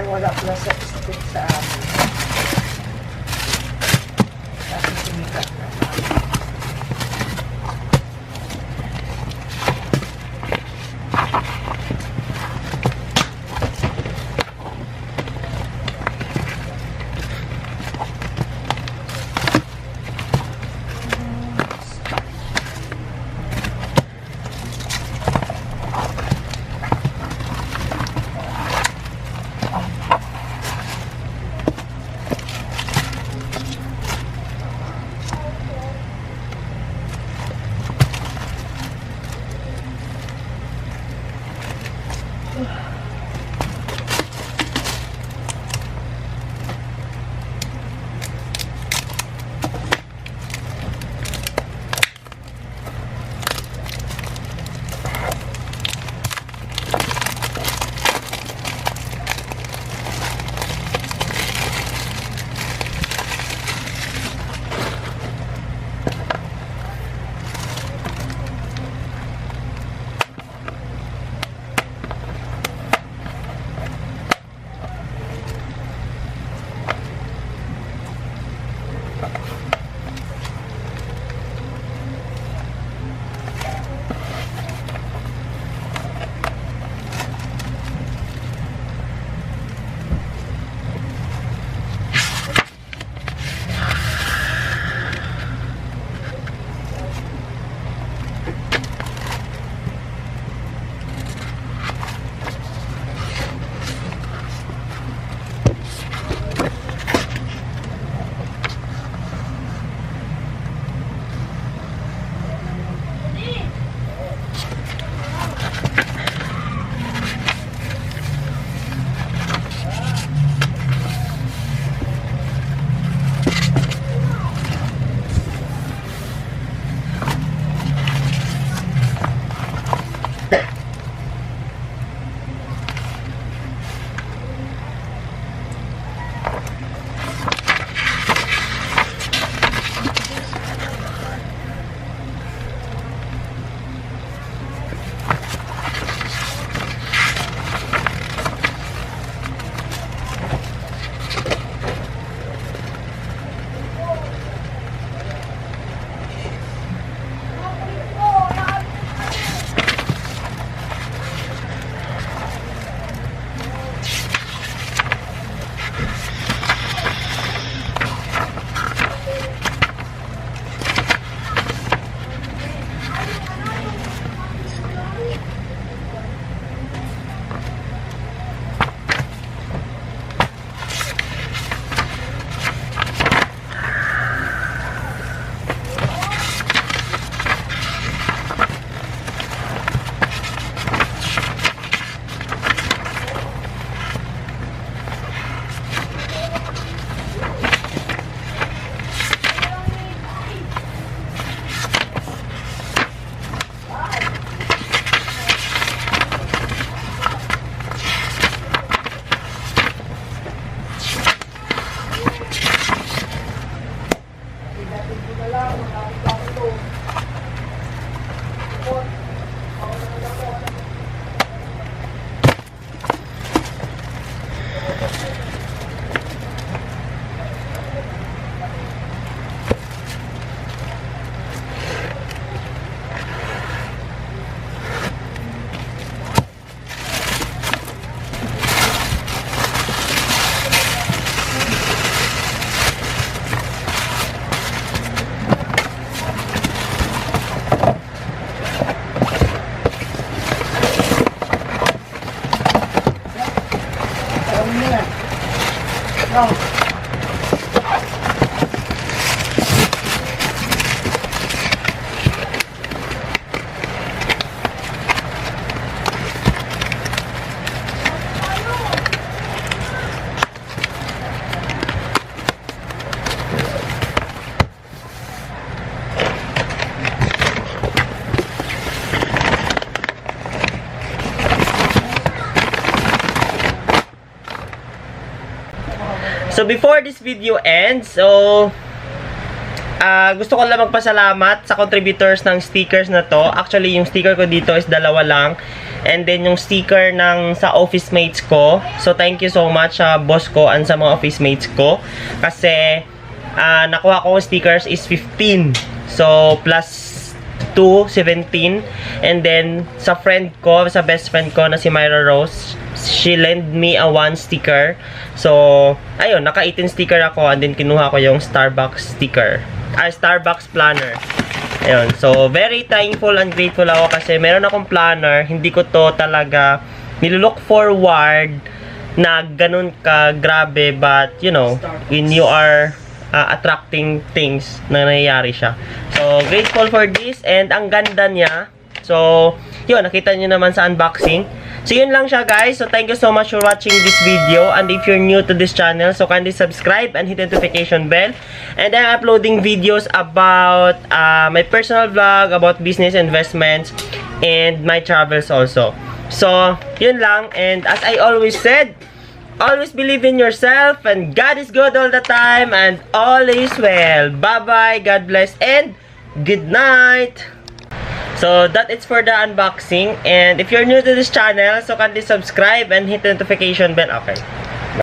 wala pala sa stick sa amin. Kasi sumikat na. So before this video ends, so gusto ko lang magpasalamat sa contributors ng stickers na to. Actually, yung sticker ko dito is 2 lang. And then, yung sticker sa office mates ko. So, thank you so much sa boss ko and sa mga office mates ko. Kasi, nakuha ko stickers is 15. So, plus 2, 17. And then, sa friend ko, sa best friend ko na si Myra Rose, she lent me a 1 sticker. So, ayun, naka 18 sticker ako. And then, kinuha ko yung Starbucks sticker. Starbucks planner. Ayun. So, very thankful and grateful ako kasi meron akong planner. Hindi ko to talaga nilook forward na ganun ka grabe. But, you know, when you are attracting things na nangyayari siya. So, grateful for this. And ang ganda niya. So, yun, nakita nyo naman sa unboxing. So, yun lang siya, guys. So, thank you so much for watching this video. And if you're new to this channel, so kindly subscribe and hit the notification bell. And I'm uploading videos about my personal vlog, about business investments, and my travels also. So, yun lang. And as I always said, always believe in yourself, and God is good all the time, and all is well. Bye-bye, God bless, and good night! So, that is for the unboxing. And if you're new to this channel, so kindly subscribe and hit the notification bell. Okay.